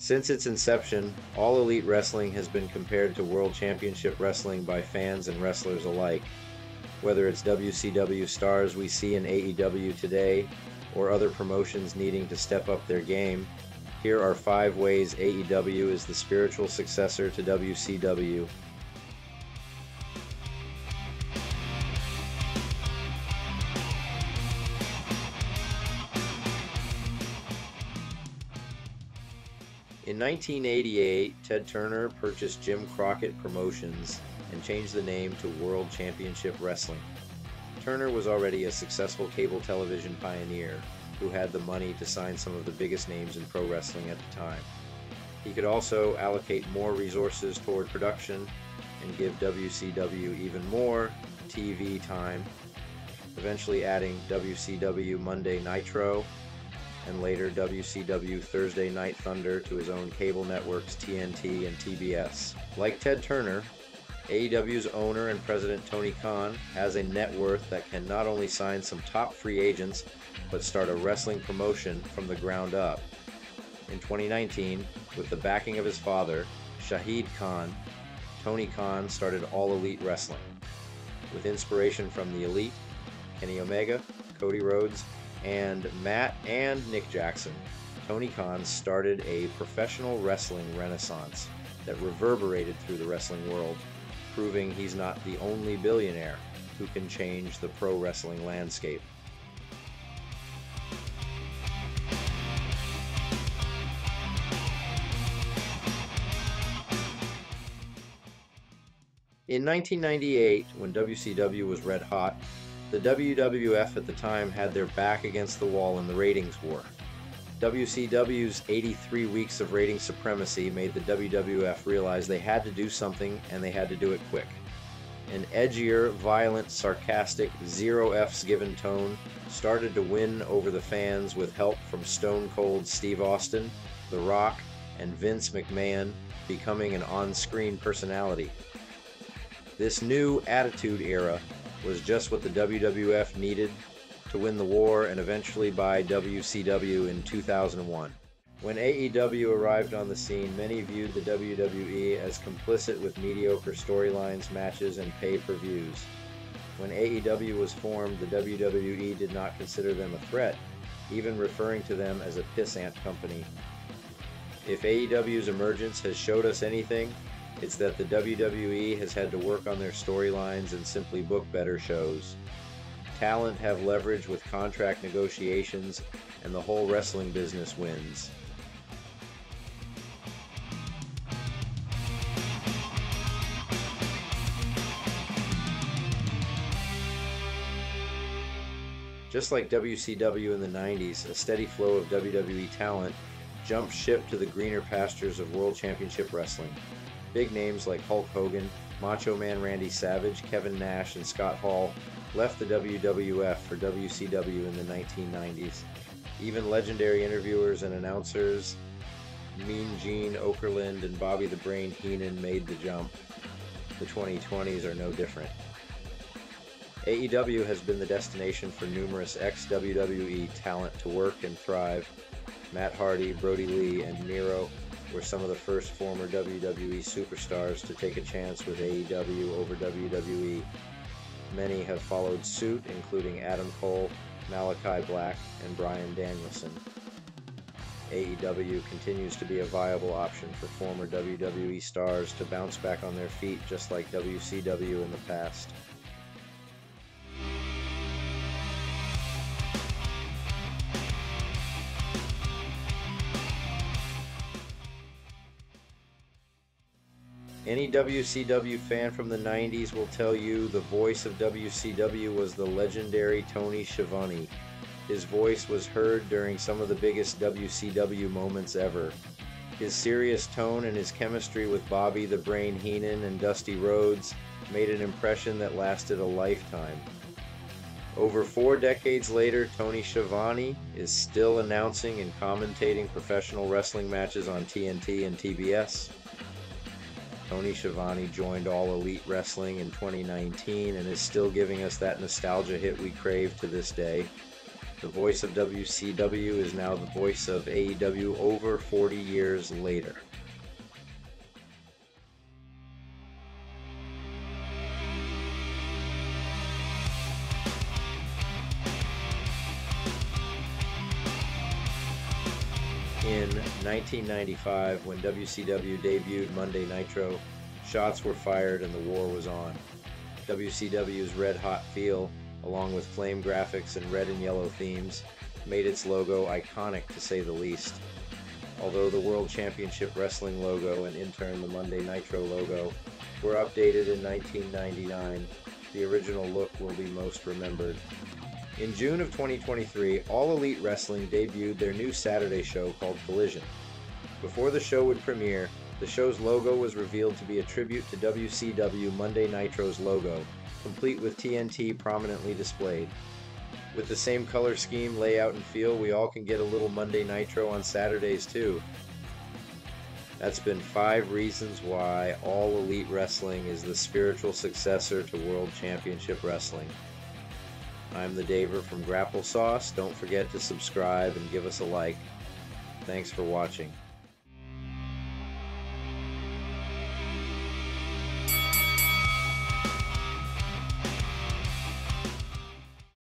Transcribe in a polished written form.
Since its inception, All Elite Wrestling has been compared to World Championship Wrestling by fans and wrestlers alike. Whether it's WCW stars we see in AEW today, or other promotions needing to step up their game, here are 5 ways AEW is the spiritual successor to WCW. In 1988, Ted Turner purchased Jim Crockett Promotions and changed the name to World Championship Wrestling. Turner was already a successful cable television pioneer who had the money to sign some of the biggest names in pro wrestling at the time. He could also allocate more resources toward production and give WCW even more TV time, eventually adding WCW Monday Nitro and later WCW Thursday Night Thunder to his own cable networks TNT and TBS. Like Ted Turner, AEW's owner and president Tony Khan has a net worth that can not only sign some top free agents, but start a wrestling promotion from the ground up. In 2019, with the backing of his father, Shahid Khan, Tony Khan started All Elite Wrestling. With inspiration from The Elite, Kenny Omega, Cody Rhodes, and Matt and Nick Jackson, Tony Khan started a professional wrestling renaissance that reverberated through the wrestling world, proving he's not the only billionaire who can change the pro wrestling landscape. In 1998, when WCW was red hot, the WWF at the time had their back against the wall in the ratings war. WCW's 83 weeks of rating supremacy made the WWF realize they had to do something, and they had to do it quick. An edgier, violent, sarcastic, zero F's given tone started to win over the fans with help from Stone Cold Steve Austin, The Rock, and Vince McMahon becoming an on-screen personality. This new Attitude Era was just what the WWF needed to win the war and eventually buy WCW in 2001. When AEW arrived on the scene, many viewed the WWE as complicit with mediocre storylines, matches, and pay-per-views. When AEW was formed, the WWE did not consider them a threat, even referring to them as a pissant company. If AEW's emergence has showed us anything, it's that the WWE has had to work on their storylines and simply book better shows. Talent have leverage with contract negotiations, and the whole wrestling business wins. Just like WCW in the 90s, a steady flow of WWE talent jumped ship to the greener pastures of World Championship Wrestling. Big names like Hulk Hogan, Macho Man Randy Savage, Kevin Nash, and Scott Hall left the WWF for WCW in the 1990s. Even legendary interviewers and announcers Mean Gene Okerlund and Bobby the Brain Heenan made the jump. The 2020s are no different. AEW has been the destination for numerous ex-WWE talent to work and thrive. Matt Hardy, Brody Lee, and Miro were some of the first former WWE superstars to take a chance with AEW over WWE. Many have followed suit, including Adam Cole, Malachi Black, and Bryan Danielson. AEW continues to be a viable option for former WWE stars to bounce back on their feet just like WCW in the past. Any WCW fan from the 90s will tell you the voice of WCW was the legendary Tony Schiavone. His voice was heard during some of the biggest WCW moments ever. His serious tone and his chemistry with Bobby the Brain Heenan and Dusty Rhodes made an impression that lasted a lifetime. Over 4 decades later, Tony Schiavone is still announcing and commentating professional wrestling matches on TNT and TBS. Tony Schiavone joined All Elite Wrestling in 2019 and is still giving us that nostalgia hit we crave to this day. The voice of WCW is now the voice of AEW over 40 years later. In 1995, when WCW debuted Monday Nitro, shots were fired and the war was on. WCW's red-hot feel, along with flame graphics and red and yellow themes, made its logo iconic to say the least. Although the World Championship Wrestling logo and in turn the Monday Nitro logo were updated in 1999, the original look will be most remembered. In June of 2023, All Elite Wrestling debuted their new Saturday show called Collision. Before the show would premiere, the show's logo was revealed to be a tribute to WCW Monday Nitro's logo, complete with TNT prominently displayed. With the same color scheme, layout, and feel, we all can get a little Monday Nitro on Saturdays too. That's been 5 reasons why All Elite Wrestling is the spiritual successor to World Championship Wrestling. I'm the Daver from GRAPPLE-SAUCE. Don't forget to subscribe and give us a like. Thanks for watching.